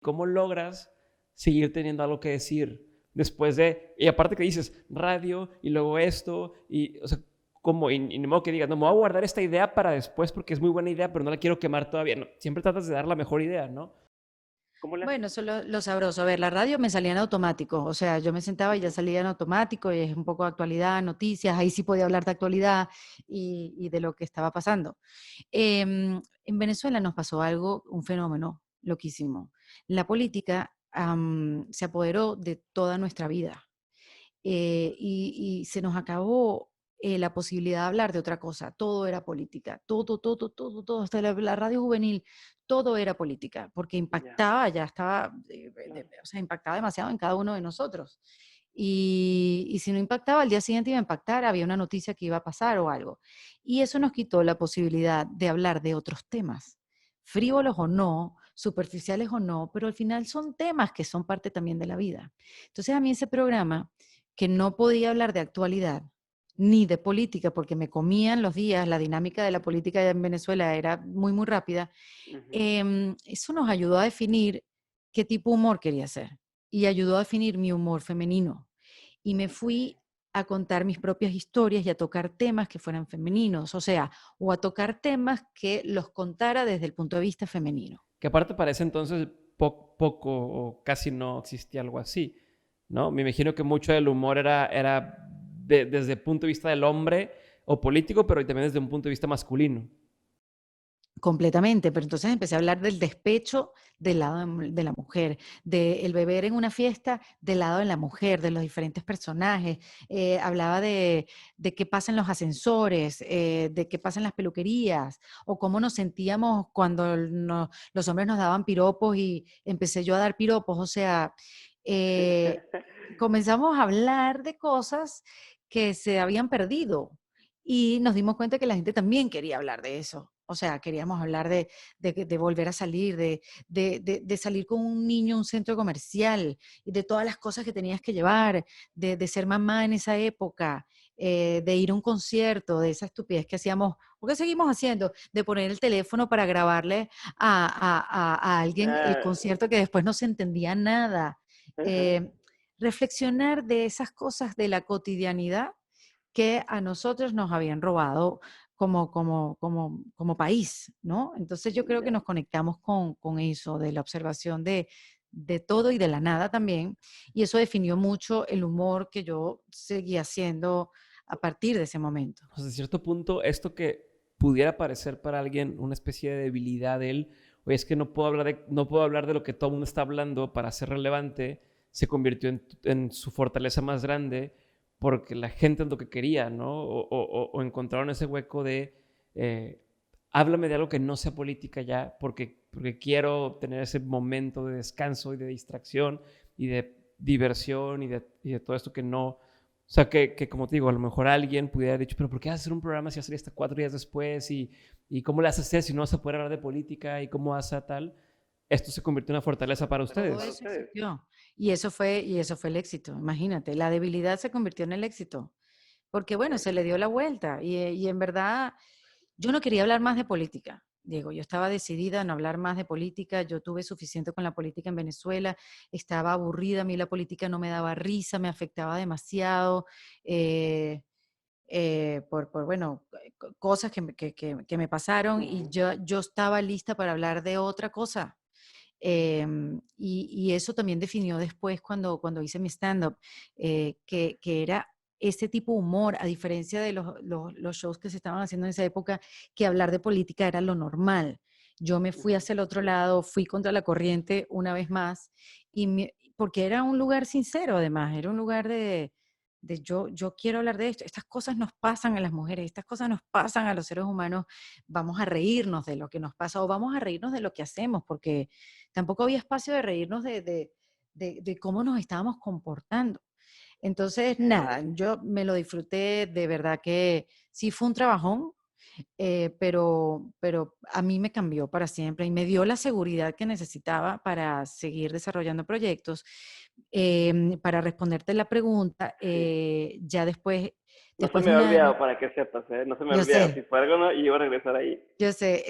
¿Cómo logras seguir teniendo algo que decir después de, y aparte que dices radio y luego esto, y, o sea, como, y ni modo que digas, no, me voy a guardar esta idea para después porque es muy buena idea, pero no la quiero quemar todavía. No, siempre tratas de dar la mejor idea, ¿no? ¿Cómo le haces? Bueno, eso es lo sabroso. A ver, la radio me salía en automático, o sea, yo me sentaba y ya Ujú. salía en automático y es un poco de actualidad, noticias, ahí sí podía hablar de actualidad y de lo que estaba pasando. En Venezuela nos pasó algo, un fenómeno loquísimo. La política se apoderó de toda nuestra vida y se nos acabó la posibilidad de hablar de otra cosa. Todo era política, todo, hasta la radio juvenil, todo era política, porque Ya, impactaba, ya estaba, claro. o sea, impactaba demasiado en cada uno de nosotros. Y si no impactaba, al día siguiente iba a impactar, había una noticia que iba a pasar o algo. Y eso nos quitó la posibilidad de hablar de otros temas, frívolos o no, superficiales o no, pero al final son temas que son parte también de la vida. Entonces a mí ese programa que no podía hablar de actualidad ni de política porque me comían los días, la dinámica de la política en Venezuela era muy, muy rápida, Ujú. eso nos ayudó a definir qué tipo de humor quería hacer y ayudó a definir mi humor femenino. Y me Ok. fui a contar mis propias historias y a tocar temas que fueran femeninos, o sea, o a tocar temas que los contara desde el punto de vista femenino. Que aparte para ese entonces poco o casi no existía algo así, ¿no? Me imagino que mucho del humor era desde el punto de vista del hombre o político, pero también desde un punto de vista masculino. Completamente, pero entonces empecé a hablar del despecho del lado de la mujer, del beber en una fiesta del lado de la mujer, de los diferentes personajes. Hablaba de qué pasa en los ascensores, de qué pasa en las peluquerías, o cómo nos sentíamos cuando los hombres nos daban piropos y empecé yo a dar piropos. O sea, eh, comenzamos a hablar de cosas que se habían perdido y nos dimos cuenta que la gente también quería hablar de eso. O sea, queríamos hablar de volver a salir, de salir con un niño a un centro comercial, y de todas las cosas que tenías que llevar, de ser mamá en esa época, de ir a un concierto, de esa estupidez que hacíamos, o que seguimos haciendo, de poner el teléfono para grabarle a alguien el Ah, concierto que después no se entendía nada. ajá. Eh, Reflexionar de esas cosas de la cotidianidad que a nosotros nos habían robado como país, ¿no? Entonces yo creo que Ya. nos conectamos con eso, de la observación de todo y de la nada también, y eso definió mucho el humor que yo seguí haciendo a partir de ese momento. Hasta cierto punto, esto que pudiera parecer para alguien una especie de debilidad de él, oye, es que no puedo hablar de lo que todo el mundo está hablando para ser relevante, se convirtió en su fortaleza más grande porque la gente es lo que quería, ¿no? O encontraron ese hueco de, eh, háblame de algo que no sea política ya, porque quiero tener ese momento de descanso y de distracción y de diversión y de todo esto que no, o sea, que como te digo, a lo mejor alguien pudiera haber dicho, pero ¿por qué vas a hacer un programa si va a salir hasta 4 días después? ¿Y cómo le vas a hacer si no vas a poder hablar de política? ¿Y cómo vas a tal? Esto se convirtió en una fortaleza para Todo ustedes. eso existió. Y eso fue el éxito. Imagínate, la debilidad se convirtió en el éxito. Porque bueno, se le dio la vuelta y en verdad yo no quería hablar más de política, Diego. Yo estaba decidida a no hablar más de política. Yo tuve suficiente con la política en Venezuela. Estaba aburrida. A mí la política no me daba risa, me afectaba demasiado. eh, bueno, cosas que me pasaron y Ujú. yo estaba lista para hablar de otra cosa. Y eso también definió después cuando hice mi stand-up, que era este tipo de humor, a diferencia de los shows que se estaban haciendo en esa época, que hablar de política era lo normal. Yo me fui Ujú. hacia el otro lado, fui contra la corriente una vez más, porque era un lugar sincero además, era un lugar de yo quiero hablar de esto, estas cosas nos pasan a las mujeres, estas cosas nos pasan a los seres humanos, vamos a reírnos de lo que nos pasa o vamos a reírnos de lo que hacemos, porque tampoco había espacio de reírnos de cómo nos estábamos comportando. Entonces, nada, yo me lo disfruté, de verdad que sí fue un trabajón, pero a mí me cambió para siempre y me dio la seguridad que necesitaba para seguir desarrollando proyectos. Para responderte la pregunta, Sí. ya después, No se después de me ha un año, olvidado, para que sepas, ¿eh? No se me ha yo olvidado. sé, Si fue algo, no, y iba a regresar ahí. yo sé,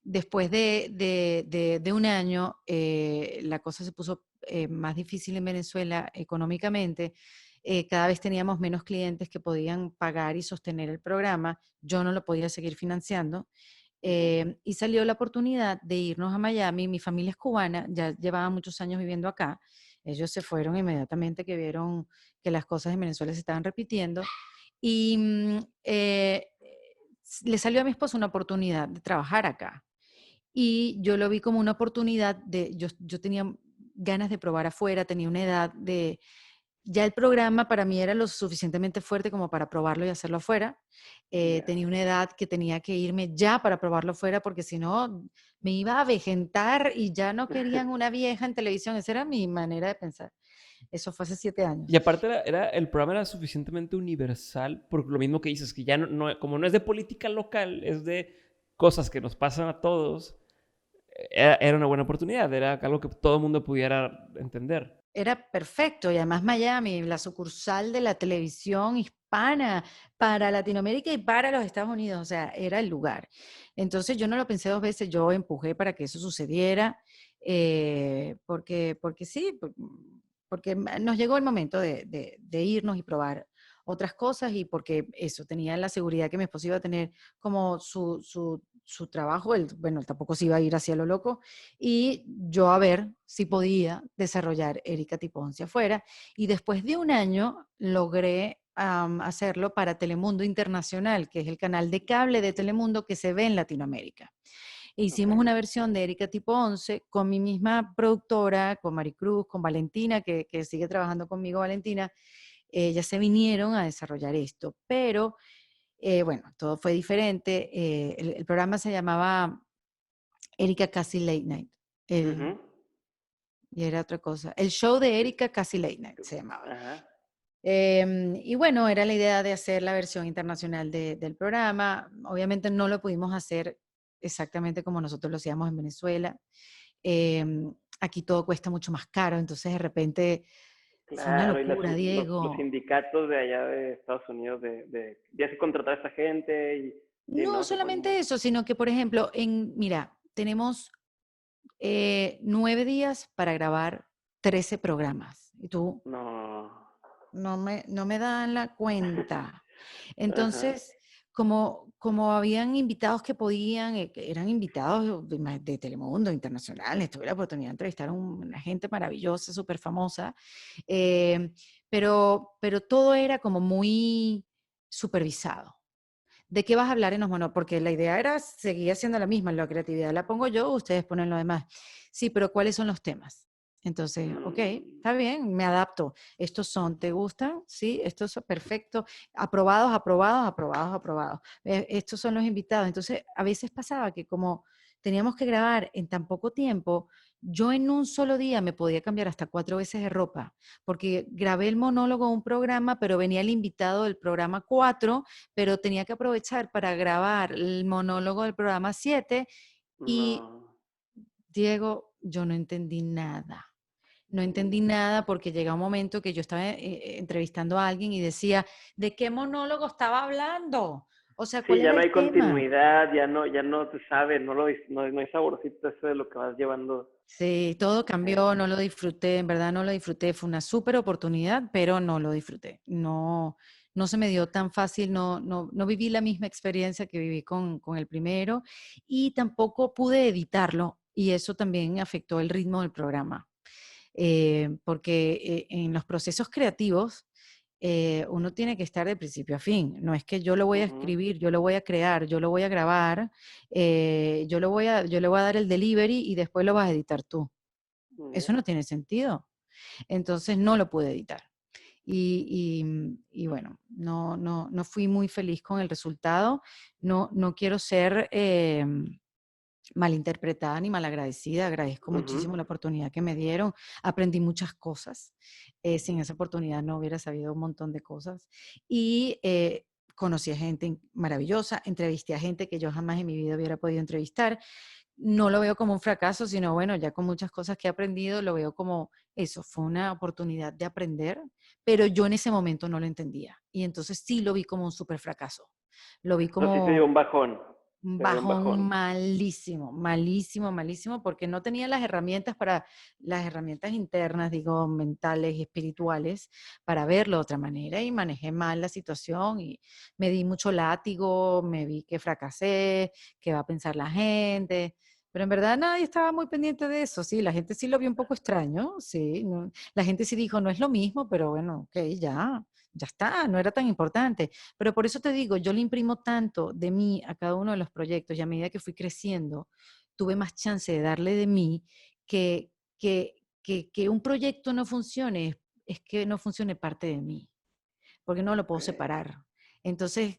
después de un año, la cosa se puso más difícil en Venezuela económicamente. Cada vez teníamos menos clientes que podían pagar y sostener el programa. Yo no lo podía seguir financiando. Ujú. Y salió la oportunidad de irnos a Miami. Mi familia es cubana, ya llevaba muchos años viviendo acá. Ellos se fueron inmediatamente que vieron que las cosas en Venezuela se estaban repitiendo. Y le salió a mi esposo una oportunidad de trabajar acá. Y yo lo vi como una oportunidad yo tenía ganas de probar afuera, tenía una edad de, ya el programa para mí era lo suficientemente fuerte como para probarlo y hacerlo afuera. Ya. Tenía una edad que tenía que irme ya para probarlo afuera porque si no me iba a avejentar y ya no querían una vieja en televisión. Esa era mi manera de pensar. Eso fue hace 7 Y años. aparte el programa era suficientemente universal, por lo mismo que dices, que ya como no es de política local, es de cosas que nos pasan a todos, era una buena oportunidad, era algo que todo el mundo pudiera entender. Era perfecto y además Miami, la sucursal de la televisión hispana para Latinoamérica y para los Estados Unidos, o sea, era el lugar. Entonces yo no lo pensé 2 veces, yo empujé para que eso sucediera, porque sí, porque nos llegó el momento de irnos y probar otras cosas y porque eso, tenía la seguridad que mi esposo iba a tener como su trabajo, bueno, él tampoco se iba a ir hacia lo loco, y yo a ver si podía desarrollar Erika Tipo hacia afuera. Y después de un año logré hacerlo para Telemundo Internacional, que es el canal de cable de Telemundo que se ve en Latinoamérica. E hicimos Ok. una versión de Erika Tipo 11 con mi misma productora, con Maricruz, con Valentina, que sigue trabajando conmigo, Valentina. Ellas se vinieron a desarrollar esto, pero bueno, todo fue diferente. El programa se llamaba Erika Casi Late Night. Ujú. Y era otra cosa. El show de Erika Casi Late Night se llamaba. Ajá. Y bueno, era la idea de hacer la versión internacional del programa. Obviamente no lo pudimos hacer exactamente como nosotros lo hacíamos en Venezuela. Aquí todo cuesta mucho más caro, entonces de repente fue una Claro, y locura, los Diego. sindicatos de allá de Estados Unidos ya se contratar a esta gente y sí, No ¿no? Se ponen solamente muy... eso, sino que, por ejemplo, mira, tenemos 9 días para grabar 13 programas. Y tú, No. no me dan la cuenta. Ajá. Entonces, como habían invitados que podían, que eran invitados de Telemundo, internacionales, tuve la oportunidad de entrevistar a una gente maravillosa, súper famosa, eh, pero todo era como muy supervisado. ¿De qué vas a hablar en los monólogos? Porque la idea era seguir siendo la misma, la creatividad la pongo yo, ustedes ponen lo demás. Sí, pero ¿cuáles son los temas? Entonces, ok, Mm. está bien, me adapto. Estos son, ¿te gustan? Sí, estos son perfectos, aprobados, aprobados, aprobados, aprobados. Estos son los invitados. Entonces, a veces pasaba que como teníamos que grabar en tan poco tiempo, yo en un solo día me podía cambiar hasta 4 veces de ropa, porque grabé el monólogo de un programa, pero venía el invitado del programa 4, pero tenía que aprovechar para grabar el monólogo del programa 7 y No. Diego, yo no entendí nada. No entendí nada porque llega un momento que yo estaba entrevistando a alguien y decía, ¿de qué monólogo estaba hablando? O sea, Sí, ¿cuál ya era no el hay tema? continuidad, ya no se sabe, no hay saborcito eso de lo que vas llevando. Sí, todo Eh, cambió, no lo disfruté, en verdad no lo disfruté, fue una súper oportunidad, pero no lo disfruté. No, no se me dio tan fácil, no viví la misma experiencia que viví con el primero y tampoco pude editarlo y eso también afectó el ritmo del programa. Porque en los procesos creativos uno tiene que estar de principio a fin. No es que yo lo voy a ujú. escribir, yo lo voy a crear, yo lo voy a grabar, yo le voy a dar el delivery y después lo vas a editar tú. Eso Ya. no tiene sentido. Entonces no lo pude editar. Y bueno, no fui muy feliz con el resultado. No quiero ser malinterpretada ni malagradecida. Agradezco Ujú. muchísimo la oportunidad que me dieron. Aprendí muchas cosas. Sin esa oportunidad no hubiera sabido un montón de cosas. Y conocí a gente maravillosa, entrevisté a gente que yo jamás en mi vida hubiera podido entrevistar. No lo veo como un fracaso, sino bueno, ya con muchas cosas que he aprendido, lo veo como eso, fue una oportunidad de aprender, pero yo en ese momento no lo entendía. Y entonces sí lo vi como un súper fracaso. Lo vi Entonces sí te dio como un bajón. Un Te dio un bajón bajón. malísimo, malísimo, malísimo, porque no tenía las herramientas internas, digo, mentales y espirituales, para verlo de otra manera y manejé mal la situación y me di mucho látigo, me vi que fracasé, qué va a pensar la gente, pero en verdad nadie estaba muy pendiente de eso, sí, la gente sí lo vio un poco extraño, sí, la gente sí dijo, no es lo mismo, pero bueno, ok, ya está, no era tan importante. Pero por eso te digo, yo le imprimo tanto de mí a cada uno de los proyectos y a medida que fui creciendo, tuve más chance de darle de mí que, que un proyecto no funcione, es que no funcione parte de mí, porque no lo puedo Ok. separar. Entonces,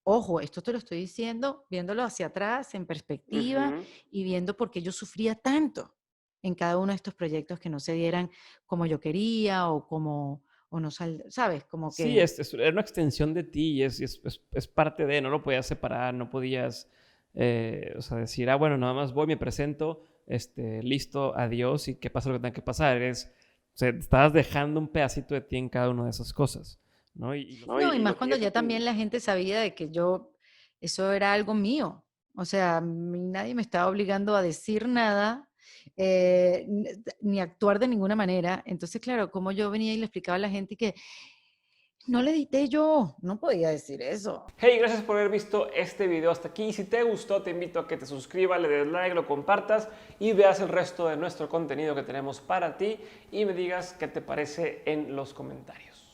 ojo, esto te lo estoy diciendo viéndolo hacia atrás, en perspectiva Ujú. y viendo por qué yo sufría tanto en cada uno de estos proyectos que no se dieran como yo quería o como, o no ¿sabes? Como Sí, que era una extensión de ti y es parte de, no lo podías separar, no podías, o sea, decir, ah, bueno, nada más voy, me presento, listo, adiós y que pasa lo que tenga que pasar. O sea, estabas dejando un pedacito de ti en cada una de esas cosas, ¿no? No, no, y y más lo que cuando yo ya creo que... también la gente sabía de que yo, eso era algo mío. O sea, a mí nadie me estaba obligando a decir nada, ni actuar de ninguna manera. Entonces, claro, como yo venía y le explicaba a la gente que no le edité yo, no podía decir eso. Hey, gracias por haber visto este video hasta aquí. Si te gustó, te invito a que te suscribas, le des like, lo compartas y veas el resto de nuestro contenido que tenemos para ti y me digas qué te parece en los comentarios.